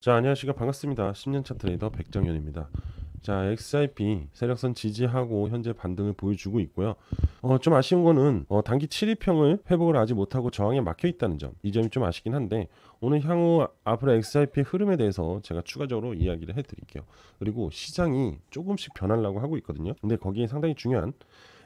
자, 안녕하십니까. 반갑습니다. 10년차 트레이더 백정현입니다. 자, XRP 세력선 지지하고 현재 반등을 보여주고 있고요. 좀 아쉬운 거는 단기 7일평을 회복을 아직 못하고 저항에 막혀 있다는 점. 이 점이 좀 아쉽긴 한데 오늘 향후 앞으로 XRP 흐름에 대해서 제가 추가적으로 이야기를 해드릴게요. 그리고 시장이 조금씩 변하려고 하고 있거든요. 근데 거기에 상당히 중요한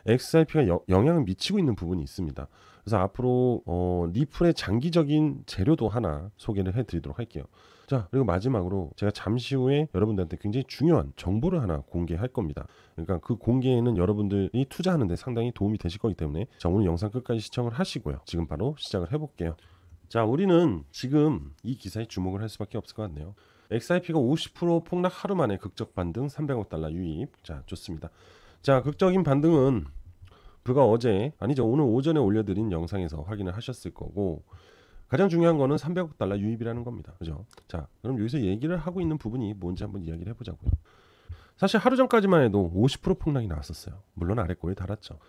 XRP가 영향을 미치고 있는 부분이 있습니다. 그래서 앞으로 리플의 장기적인 재료도 하나 소개를 해드리도록 할게요. 자, 그리고 마지막으로 제가 잠시 후에 여러분들한테 굉장히 중요한 정보를 하나 공개할 겁니다. 그러니까 그 공개에는 여러분들이 투자하는데 상당히 도움이 되실 거기 때문에 자, 오늘 영상 끝까지 시청을 하시고요. 지금 바로 시작을 해볼게요. 자, 우리는 지금 이 기사에 주목을 할 수밖에 없을 것 같네요. XRP가 50% 폭락 하루 만에 극적 반등 300억 달러 유입. 자, 좋습니다. 자, 극적인 반등은 불과 어제 아니죠, 오늘 오전에 올려드린 영상에서 확인을 하셨을 거고, 가장 중요한 거는 300억 달러 유입이라는 겁니다. 그죠? 자, 그럼 여기서 얘기를 하고 있는 부분이 뭔지 한번 이야기를 해보자고요. 사실 하루 전까지만 해도 50% 폭락이 나왔었어요. 물론 아래꼬리에 달았죠.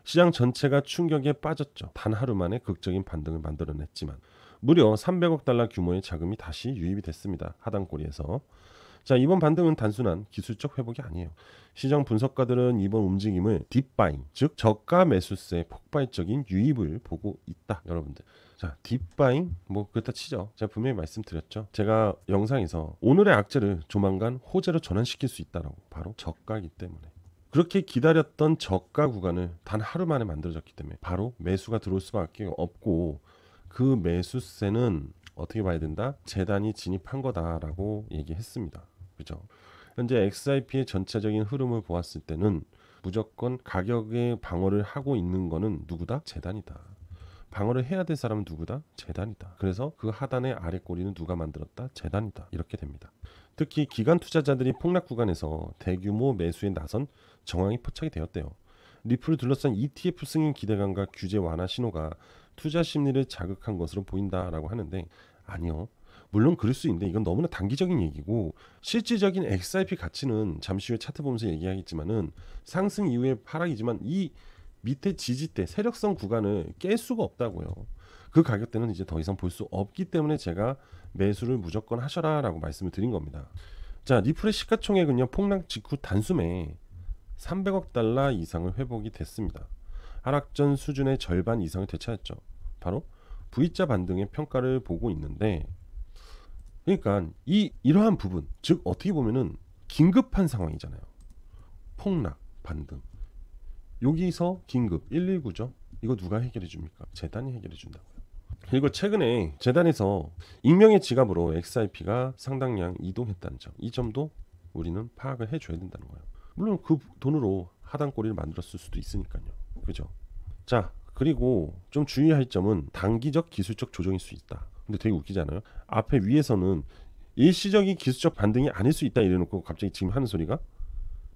시장 전체가 충격에 빠졌죠. 단 하루 만에 극적인 반등을 만들어냈지만 무려 300억 달러 규모의 자금이 다시 유입이 됐습니다. 하단꼬리에서. 자, 이번 반등은 단순한 기술적 회복이 아니에요. 시장 분석가들은 이번 움직임을 딥바잉, 즉 저가 매수세의 폭발적인 유입을 보고 있다, 여러분들. 자, 딥바잉 뭐 그렇다 치죠. 제가 분명히 말씀드렸죠. 제가 영상에서 오늘의 악재를 조만간 호재로 전환시킬 수 있다라고. 바로 저가이기 때문에. 그렇게 기다렸던 저가 구간을 단 하루 만에 만들어졌기 때문에 바로 매수가 들어올 수밖에 없고, 그 매수세는 어떻게 봐야 된다? 재단이 진입한 거다라고 얘기했습니다. 그죠? 현재 XRP의 전체적인 흐름을 보았을 때는 무조건 가격의 방어를 하고 있는 거는 누구다? 재단이다. 방어를 해야 될 사람은 누구다? 재단이다. 그래서 그 하단의 아래 꼬리는 누가 만들었다? 재단이다. 이렇게 됩니다. 특히 기관 투자자들이 폭락 구간에서 대규모 매수에 나선 정황이 포착이 되었대요. 리플을 둘러싼 ETF 승인 기대감과 규제 완화 신호가 투자 심리를 자극한 것으로 보인다라고 하는데, 아니요. 물론 그럴 수 있는데 이건 너무나 단기적인 얘기고, 실질적인 XRP 가치는 잠시 후에 차트 보면서 얘기하겠지만은 상승 이후의 하락이지만 이 밑에 지지대 세력선 구간을 깰 수가 없다고요. 그 가격대는 이제 더 이상 볼 수 없기 때문에 제가 매수를 무조건 하셔라라고 말씀을 드린 겁니다. 자, 리플의 시가총액은요, 폭락 직후 단숨에 300억 달러 이상을 회복이 됐습니다. 하락 전 수준의 절반 이상을 되찾았죠. 바로 V자 반등의 평가를 보고 있는데, 그러니까 이러한 부분, 즉 어떻게 보면은 긴급한 상황이잖아요. 폭락, 반등. 여기서 긴급 119죠. 이거 누가 해결해 줍니까? 재단이 해결해 준다고요. 그리고 최근에 재단에서 익명의 지갑으로 XRP가 상당량 이동했다는 점, 이 점도 우리는 파악을 해줘야 된다는 거예요. 물론 그 돈으로 하단꼬리를 만들었을 수도 있으니까요. 그죠? 자, 그리고 좀 주의할 점은 단기적 기술적 조정일 수 있다. 근데 되게 웃기지 않아요? 앞에 위에서는 일시적인 기술적 반등이 아닐 수 있다 이래놓고 갑자기 지금 하는 소리가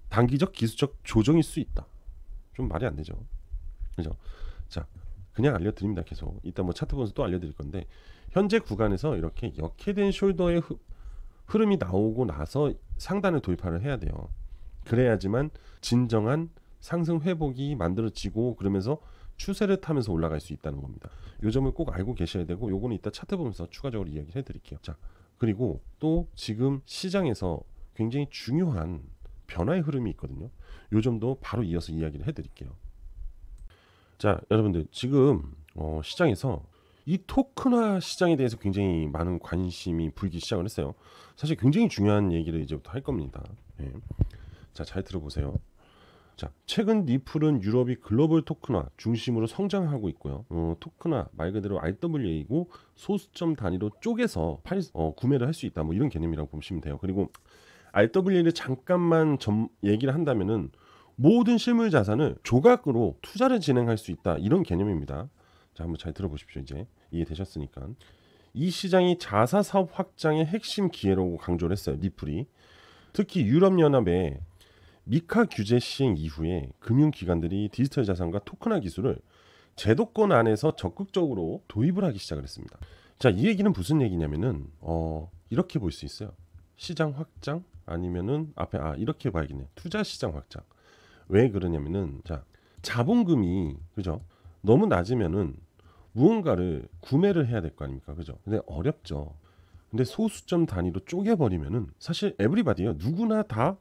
단기적 기술적 조정일 수 있다. 좀 말이 안 되죠. 그죠? 자, 그냥 알려드립니다. 계속 이따 뭐 차트 보면서 또 알려드릴 건데, 현재 구간에서 이렇게 역해된 숄더의 흐름이 나오고 나서 상단을 돌파를 해야 돼요. 그래야지만 진정한 상승 회복이 만들어지고, 그러면서 추세를 타면서 올라갈 수 있다는 겁니다. 이 점을 꼭 알고 계셔야 되고, 요거는 이따 차트 보면서 추가적으로 이야기를 해드릴게요. 자, 그리고 또 지금 시장에서 굉장히 중요한 변화의 흐름이 있거든요. 요 점도 바로 이어서 이야기를 해드릴게요. 자, 여러분들 지금 시장에서 이 토큰화 시장에 대해서 굉장히 많은 관심이 불기 시작을 했어요. 사실 굉장히 중요한 얘기를 이제부터 할 겁니다. 네. 자, 잘 들어보세요. 자, 최근 리플은 유럽이 글로벌 토큰화 중심으로 성장하고 있고요. 토큰화 말 그대로 RWA이고 소수점 단위로 쪼개서 구매를 할 수 있다. 뭐 이런 개념이라고 보시면 돼요. 그리고 RWA를 잠깐만 얘기를 한다면은 모든 실물 자산을 조각으로 투자를 진행할 수 있다, 이런 개념입니다. 자, 한번 잘 들어보십시오. 이제 이해되셨으니까. 이 시장이 자사 사업 확장의 핵심 기회라고 강조를 했어요. 리플이. 특히 유럽연합의 미카 규제 시행 이후에 금융기관들이 디지털 자산과 토큰화 기술을 제도권 안에서 적극적으로 도입을 하기 시작을 했습니다. 자, 이 얘기는 무슨 얘기냐면은 이렇게 볼 수 있어요. 시장 확장 아니면은 앞에 이렇게 봐야겠네. 투자 시장 확장. 왜 그러냐면은, 자, 자본금이 그죠? 너무 낮으면은 무언가를 구매를 해야 될 거 아닙니까? 그죠? 근데 어렵죠. 근데 소수점 단위로 쪼개버리면은 사실 에브리바디요. 누구나 다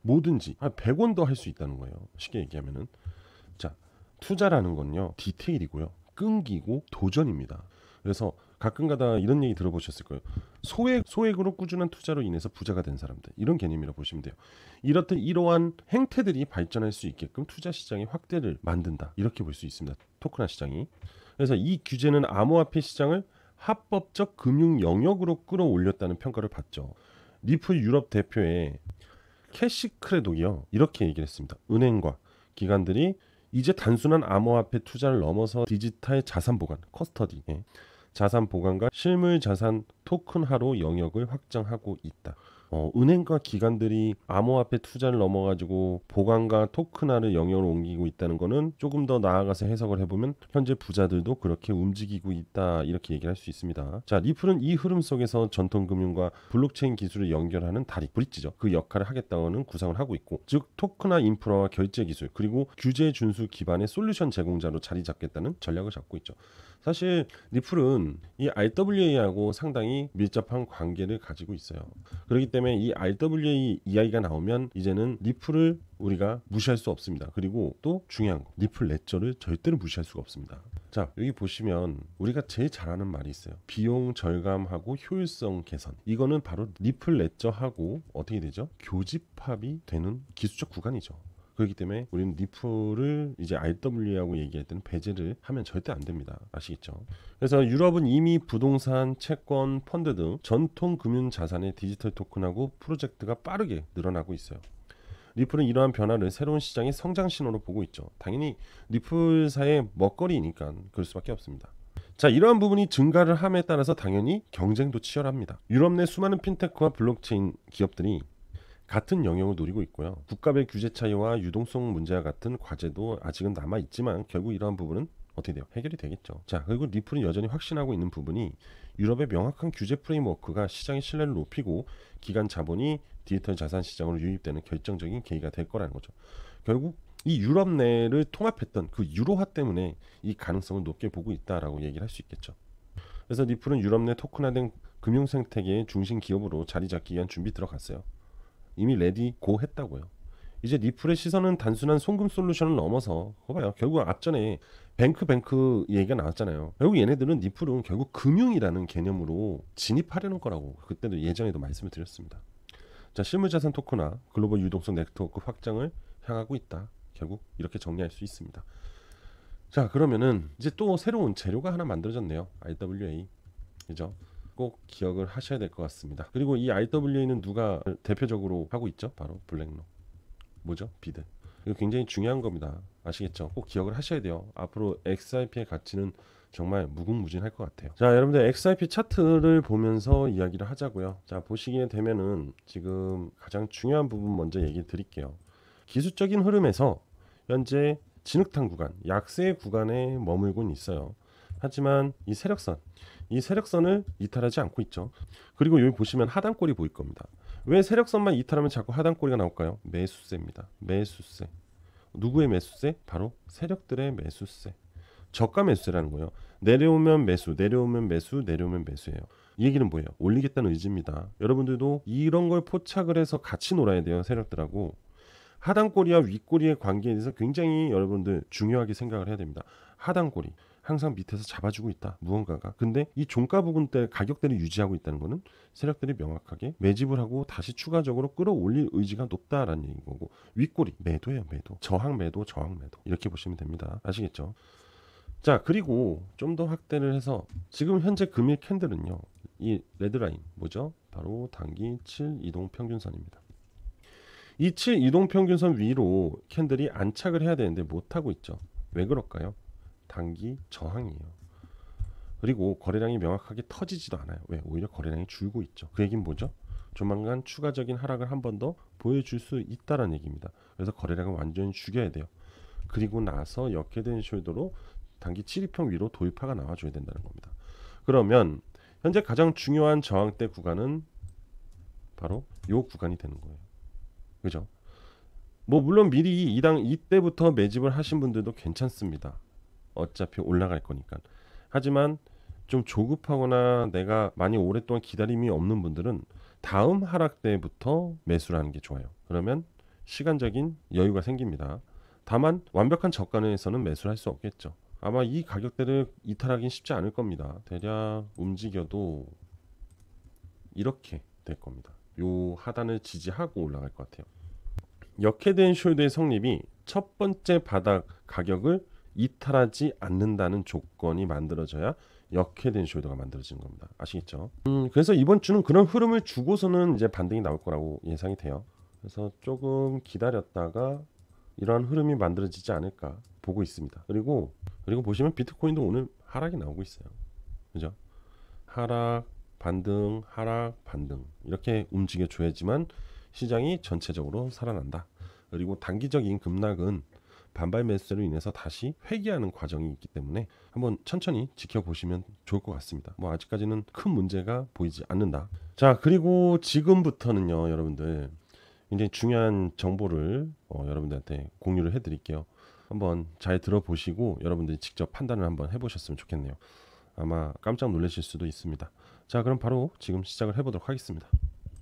뭐든지 100원도 할 수 있다는 거예요. 쉽게 얘기하면은. 자, 투자라는 건요. 디테일이고요. 끈기고 도전입니다. 그래서 가끔가다 이런 얘기 들어보셨을 거예요. 소액으로 꾸준한 투자로 인해서 부자가 된 사람들. 이런 개념이라고 보시면 돼요. 이렇듯 이러한 행태들이 발전할 수 있게끔 투자 시장의 확대를 만든다. 이렇게 볼 수 있습니다. 토크나 시장이. 그래서 이 규제는 암호화폐 시장을 합법적 금융 영역으로 끌어올렸다는 평가를 받죠. 리플 유럽 대표의 캐시 크레독이요. 이렇게 얘기를 했습니다. 은행과 기관들이 이제 단순한 암호화폐 투자를 넘어서 디지털 자산 보관, 커스터디, 자산 보관과 실물 자산 토큰화로 영역을 확장하고 있다. 은행과 기관들이 암호화폐 투자를 넘어가지고 보관과 토큰화를 영역으로 옮기고 있다는 거는 조금 더 나아가서 해석을 해보면 현재 부자들도 그렇게 움직이고 있다 이렇게 얘기를 할 수 있습니다. 자, 리플은 이 흐름 속에서 전통금융과 블록체인 기술을 연결하는 다리, 브릿지죠. 그 역할을 하겠다는 구상을 하고 있고, 즉 토큰화 인프라와 결제 기술 그리고 규제 준수 기반의 솔루션 제공자로 자리 잡겠다는 전략을 잡고 있죠. 사실 리플은 이 RWA하고 상당히 밀접한 관계를 가지고 있어요. 그렇기 때문에 이 RWA 이야기가 나오면 이제는 리플을 우리가 무시할 수 없습니다. 그리고 또 중요한 거, 리플 레저를 절대로 무시할 수가 없습니다. 자, 여기 보시면 우리가 제일 잘 아는 말이 있어요. 비용 절감하고 효율성 개선. 이거는 바로 리플 레저하고 어떻게 되죠? 교집합이 되는 기술적 구간이죠. 그렇기 때문에 우리는 리플을 이제 RWA하고 얘기할 때는 배제를 하면 절대 안 됩니다. 아시겠죠? 그래서 유럽은 이미 부동산, 채권, 펀드 등 전통 금융 자산의 디지털 토큰하고 프로젝트가 빠르게 늘어나고 있어요. 리플은 이러한 변화를 새로운 시장의 성장 신호로 보고 있죠. 당연히 리플사의 먹거리니까 그럴 수밖에 없습니다. 자, 이러한 부분이 증가를 함에 따라서 당연히 경쟁도 치열합니다. 유럽 내 수많은 핀테크와 블록체인 기업들이 같은 영역을 노리고 있고요. 국가별 규제 차이와 유동성 문제와 같은 과제도 아직은 남아 있지만 결국 이러한 부분은 어떻게 돼요? 해결이 되겠죠. 자, 그리고 리플은 여전히 확신하고 있는 부분이 유럽의 명확한 규제 프레임워크가 시장의 신뢰를 높이고 기관 자본이 디지털 자산 시장으로 유입되는 결정적인 계기가 될 거라는 거죠. 결국 이 유럽 내를 통합했던 그 유로화 때문에 이 가능성을 높게 보고 있다라고 얘기를 할 수 있겠죠. 그래서 리플은 유럽 내 토큰화된 금융 생태계의 중심 기업으로 자리 잡기 위한 준비 들어갔어요. 이미 레디 고 했다고요. 이제 리플의 시선은 단순한 송금 솔루션을 넘어서 봐요. 결국 앞전에 뱅크 얘기가 나왔잖아요. 결국 얘네들은 리플은 결국 금융이라는 개념으로 진입하려는 거라고 그때도 예전에도 말씀을 드렸습니다. 자, 실물자산 토큰화, 글로벌 유동성 네트워크 확장을 향하고 있다. 결국 이렇게 정리할 수 있습니다. 자, 그러면은 이제 또 새로운 재료가 하나 만들어졌네요. RWA. 그죠? 꼭 기억을 하셔야 될 것 같습니다. 그리고 이 RWA는 누가 대표적으로 하고 있죠? 바로 블랙록. 뭐죠? 비드. 이거 굉장히 중요한 겁니다. 아시겠죠? 꼭 기억을 하셔야 돼요. 앞으로 XRP의 가치는 정말 무궁무진할 것 같아요. 자, 여러분들 XRP 차트를 보면서 이야기를 하자고요. 자, 보시게 되면은 지금 가장 중요한 부분 먼저 얘기 드릴게요. 기술적인 흐름에서 현재 진흙탕 구간, 약세 구간에 머물곤 있어요. 하지만 이 세력선을 이탈하지 않고 있죠. 그리고 여기 보시면 하단골이 보일 겁니다. 왜 세력선만 이탈하면 자꾸 하단골이가 나올까요? 매수세입니다. 매수세. 누구의 매수세? 바로 세력들의 매수세. 저가 매수세라는 거예요. 내려오면 매수, 내려오면 매수, 내려오면 매수예요. 이 얘기는 뭐예요? 올리겠다는 의지입니다. 여러분들도 이런 걸 포착을 해서 같이 놀아야 돼요. 세력들하고. 하단골이와 윗골이의 관계에 대해서 굉장히 여러분들 중요하게 생각을 해야 됩니다. 하단골이 항상 밑에서 잡아주고 있다. 무언가가. 근데 이 종가 부분 때 가격대를 유지하고 있다는 거는 세력들이 명확하게 매집을 하고 다시 추가적으로 끌어올릴 의지가 높다라는 얘기인 거고, 윗골이 매도예요. 매도. 저항 매도, 저항 매도. 이렇게 보시면 됩니다. 아시겠죠? 자, 그리고 좀 더 확대를 해서 지금 현재 금일 캔들은요. 이 레드라인 뭐죠? 바로 단기 7 이동 평균선입니다. 이 7 이동 평균선 위로 캔들이 안착을 해야 되는데 못하고 있죠. 왜 그럴까요? 단기 저항이에요. 그리고 거래량이 명확하게 터지지도 않아요. 왜? 오히려 거래량이 줄고 있죠. 그 얘기는 뭐죠? 조만간 추가적인 하락을 한 번 더 보여줄 수 있다는 얘기입니다. 그래서 거래량을 완전히 죽여야 돼요. 그리고 나서 역회된 숄더로 단기 7일평 위로 도입화가 나와줘야 된다는 겁니다. 그러면 현재 가장 중요한 저항대 구간은 바로 이 구간이 되는 거예요. 그죠? 뭐 물론 미리 이때부터 매집을 하신 분들도 괜찮습니다. 어차피 올라갈 거니까. 하지만 좀 조급하거나 내가 많이 오랫동안 기다림이 없는 분들은 다음 하락 때부터 매수를 하는 게 좋아요. 그러면 시간적인 여유가 생깁니다. 다만 완벽한 저가에서는 매수를 할 수 없겠죠. 아마 이 가격대를 이탈하긴 쉽지 않을 겁니다. 대략 움직여도 이렇게 될 겁니다. 요 하단을 지지하고 올라갈 것 같아요. 역헤드앤 숄더의 성립이 첫 번째 바닥 가격을 이탈하지 않는다는 조건이 만들어져야 역헤드앤 숄더가 만들어지는 겁니다. 아시겠죠? 그래서 이번 주는 그런 흐름을 주고서는 이제 반등이 나올 거라고 예상이 돼요. 그래서 조금 기다렸다가 이러한 흐름이 만들어지지 않을까 보고 있습니다. 그리고 보시면 비트코인도 오늘 하락이 나오고 있어요. 그죠? 하락, 반등, 하락, 반등 이렇게 움직여 줘야지만 시장이 전체적으로 살아난다. 그리고 단기적인 급락은 반발 매수로 인해서 다시 회귀하는 과정이 있기 때문에 한번 천천히 지켜보시면 좋을 것 같습니다. 뭐 아직까지는 큰 문제가 보이지 않는다. 자, 그리고 지금부터는요, 여러분들 굉장히 중요한 정보를 여러분들한테 공유를 해드릴게요. 한번 잘 들어보시고 여러분들이 직접 판단을 한번 해보셨으면 좋겠네요. 아마 깜짝 놀라실 수도 있습니다. 자, 그럼 바로 지금 시작을 해보도록 하겠습니다.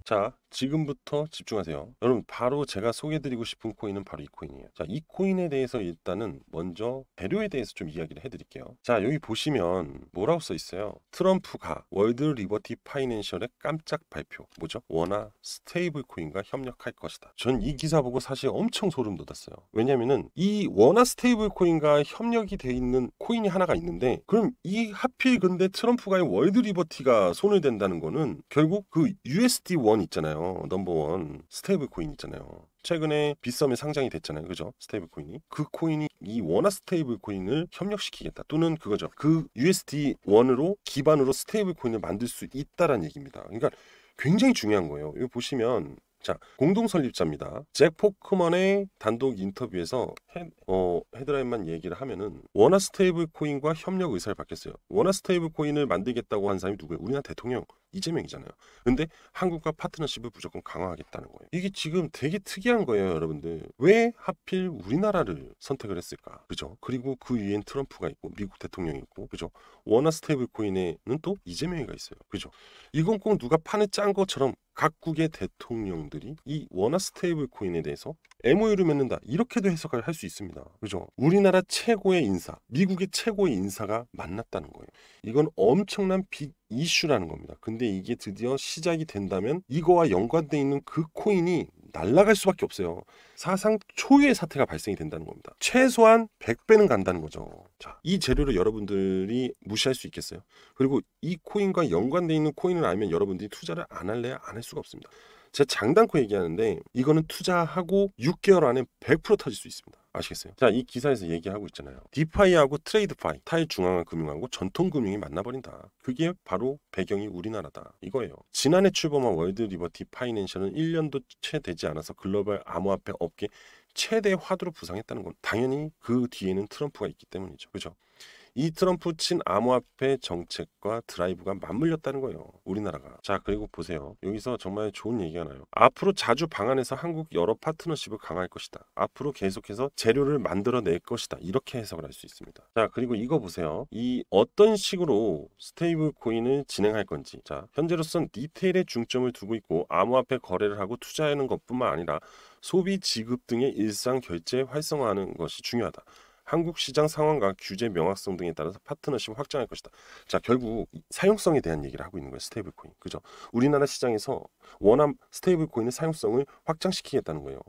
자, 지금부터 집중하세요. 여러분, 바로 제가 소개해드리고 싶은 코인은 바로 이 코인이에요. 자, 이 코인에 대해서 일단은 먼저 재료에 대해서 좀 이야기를 해드릴게요. 자, 여기 보시면 뭐라고 써 있어요? 트럼프가 월드 리버티 파이낸셜의 깜짝 발표. 뭐죠? 원화 스테이블 코인과 협력할 것이다. 전 이 기사 보고 사실 엄청 소름 돋았어요. 왜냐면은 이 원화 스테이블 코인과 협력이 돼 있는 코인이 하나가 있는데, 그럼 이 하필 근데 트럼프가 월드 리버티가 손을 댄다는 거는 결국 그 USD 원 있잖아요. 넘버원 스테이블 코인 있잖아요. 최근에 빗썸에 상장이 됐잖아요. 그죠? 스테이블 코인이. 그 코인이 이 원화 스테이블 코인을 협력시키겠다. 또는 그거죠. 그 USD 원으로 기반으로 스테이블 코인을 만들 수 있다라는 얘기입니다. 그러니까 굉장히 중요한 거예요. 이거 보시면 자, 공동 설립자입니다. 잭 포크먼의 단독 인터뷰에서 헤드라인만 얘기를 하면은 원화 스테이블 코인과 협력 의사를 밝혔어요. 원화 스테이블 코인을 만들겠다고 한 사람이 누구예요? 우리나라 대통령 이재명이잖아요. 근데 한국과 파트너십을 무조건 강화하겠다는 거예요. 이게 지금 되게 특이한 거예요, 여러분들. 왜 하필 우리나라를 선택을 했을까? 그죠? 그리고 그 위엔 트럼프가 있고 미국 대통령이 있고, 그죠? 원화 스테이블 코인에는 또 이재명이가 있어요. 그죠? 이건 꼭 누가 판을 짠 것처럼 각국의 대통령들이 이 원화 스테이블 코인에 대해서 MOU를 맺는다. 이렇게도 해석을 할 수 있습니다. 그죠? 우리나라 최고의 인사, 미국의 최고의 인사가 만났다는 거예요. 이건 엄청난 빅 이슈라는 겁니다. 근데 이게 드디어 시작이 된다면 이거와 연관돼 있는 그 코인이 날아갈 수밖에 없어요. 사상 초유의 사태가 발생이 된다는 겁니다. 최소한 100배는 간다는 거죠. 자, 이 재료를 여러분들이 무시할 수 있겠어요? 그리고 이 코인과 연관돼 있는 코인을 알면 여러분들이 투자를 안 할래야 안 할 수가 없습니다. 제가 장단코 얘기하는데 이거는 투자하고 6개월 안에 100% 터질 수 있습니다. 아시겠어요? 자, 이 기사에서 얘기하고 있잖아요. 디파이하고 트레이드파이, 탈중앙화 금융하고 전통금융이 만나버린다. 그게 바로 배경이 우리나라다. 이거예요. 지난해 출범한 월드 리버티 파이낸셜은 1년도 채 되지 않아서 글로벌 암호화폐 업계 최대 화두로 부상했다는 건 당연히 그 뒤에는 트럼프가 있기 때문이죠. 그죠? 이 트럼프 친 암호화폐 정책과 드라이브가 맞물렸다는 거예요. 우리나라가. 자, 그리고 보세요. 여기서 정말 좋은 얘기가 나요. 앞으로 자주 방한해서 한국 여러 파트너십을 강화할 것이다. 앞으로 계속해서 재료를 만들어낼 것이다. 이렇게 해석을 할 수 있습니다. 자, 그리고 이거 보세요. 이 어떤 식으로 스테이블 코인을 진행할 건지. 자, 현재로선 디테일에 중점을 두고 있고 암호화폐 거래를 하고 투자하는 것뿐만 아니라 소비 지급 등의 일상 결제 활성화하는 것이 중요하다. 한국 시장 상황과 규제 명확성 등에 따라서 파트너십을 확장할 것이다. 자, 결국 사용성에 대한 얘기를 하고 있는 거예요. 스테이블 코인. 그죠? 우리나라 시장에서 원화 스테이블 코인의 사용성을 확장시키겠다는 거예요.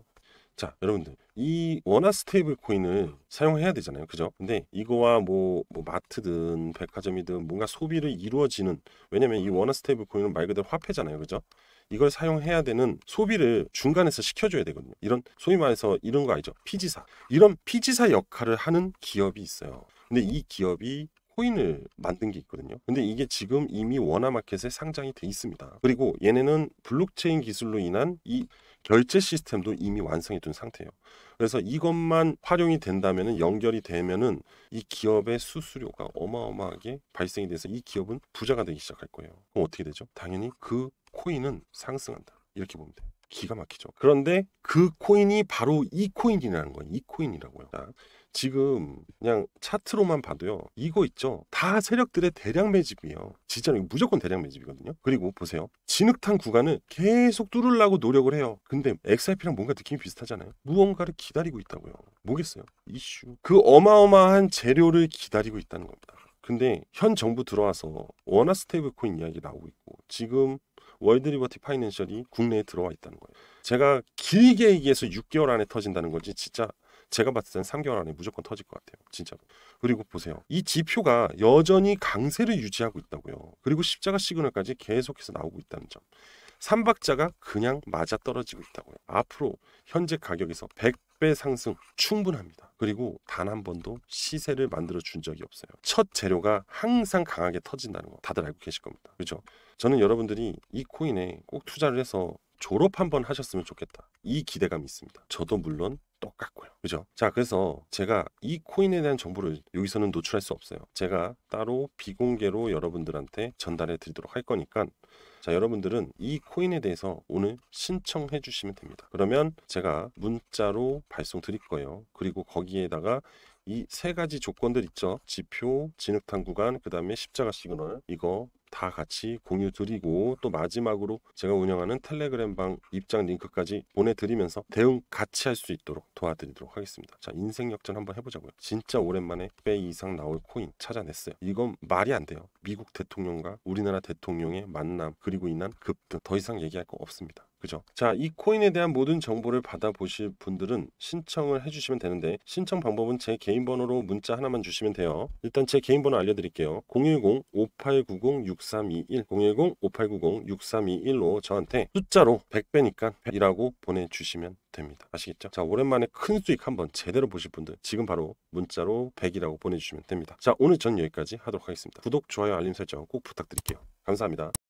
자, 여러분들, 이 원화 스테이블 코인을 사용해야 되잖아요. 그죠? 근데 이거와 뭐 마트든 백화점이든 뭔가 소비를 이루어지는, 왜냐면 이 원화 스테이블 코인은 말 그대로 화폐잖아요. 그죠? 이걸 사용해야 되는 소비를 중간에서 시켜줘야 되거든요. 이런 소위 말해서 이런 거 알죠? 피지사. 이런 피지사 역할을 하는 기업이 있어요. 근데 이 기업이 코인을 만든 게 있거든요. 근데 이게 지금 이미 원화마켓에 상장이 돼 있습니다. 그리고 얘네는 블록체인 기술로 인한 이 결제 시스템도 이미 완성해 둔 상태예요. 그래서 이것만 활용이 된다면은, 연결이 되면은 이 기업의 수수료가 어마어마하게 발생이 돼서 이 기업은 부자가 되기 시작할 거예요. 그럼 어떻게 되죠? 당연히 그 코인은 상승한다. 이렇게 보면 돼요. 기가 막히죠. 그런데 그 코인이 바로 이 코인이라는 거예요. 이 코인이라고요. 자, 지금 그냥 차트로만 봐도요. 이거 있죠. 다 세력들의 대량 매집이에요. 진짜 무조건 대량 매집이거든요. 그리고 보세요. 진흙탕 구간을 계속 뚫으려고 노력을 해요. 근데 XRP랑 뭔가 느낌이 비슷하잖아요. 무언가를 기다리고 있다고요. 뭐겠어요? 이슈. 그 어마어마한 재료를 기다리고 있다는 겁니다. 근데 현 정부 들어와서 원화 스테이블 코인 이야기 나오고 있고 지금 월드 리버티 파이낸셜이 국내에 들어와 있다는 거예요. 제가 길게 얘기해서 6개월 안에 터진다는 거지 진짜 제가 봤을 땐 3개월 안에 무조건 터질 것 같아요. 진짜로. 그리고 보세요. 이 지표가 여전히 강세를 유지하고 있다고요. 그리고 십자가 시그널까지 계속해서 나오고 있다는 점. 삼박자가 그냥 맞아떨어지고 있다고요. 앞으로 현재 가격에서 100배 상승 충분합니다. 그리고 단 한 번도 시세를 만들어 준 적이 없어요. 첫 재료가 항상 강하게 터진다는 거 다들 알고 계실 겁니다. 그렇죠? 저는 여러분들이 이 코인에 꼭 투자를 해서 졸업 한번 하셨으면 좋겠다. 이 기대감이 있습니다. 저도 물론 똑같고요. 그죠? 자, 그래서 제가 이 코인에 대한 정보를 여기서는 노출할 수 없어요. 제가 따로 비공개로 여러분들한테 전달해 드리도록 할 거니까 자, 여러분들은 이 코인에 대해서 오늘 신청해 주시면 됩니다. 그러면 제가 문자로 발송 드릴 거예요. 그리고 거기에다가 이 세 가지 조건들 있죠. 지표, 진흙탕 구간, 그 다음에 십자가 시그널 이거 다 같이 공유 드리고 또 마지막으로 제가 운영하는 텔레그램 방 입장 링크까지 보내드리면서 대응 같이 할 수 있도록 도와드리도록 하겠습니다. 자, 인생 역전 한번 해보자고요. 진짜 오랜만에 배 이상 나올 코인 찾아냈어요. 이건 말이 안 돼요. 미국 대통령과 우리나라 대통령의 만남 그리고 인한 급등 더 이상 얘기할 거 없습니다. 그죠? 자, 이 코인에 대한 모든 정보를 받아보실 분들은 신청을 해주시면 되는데 신청 방법은 제 개인 번호로 문자 하나만 주시면 돼요. 일단 제 개인 번호 알려드릴게요. 010-5890-6321 010-5890-6321로 저한테 숫자로 100배니까 100이라고 보내주시면 됩니다. 아시겠죠? 자, 오랜만에 큰 수익 한번 제대로 보실 분들 지금 바로 문자로 100이라고 보내주시면 됩니다. 자, 오늘 전 여기까지 하도록 하겠습니다. 구독, 좋아요, 알림 설정 꼭 부탁드릴게요. 감사합니다.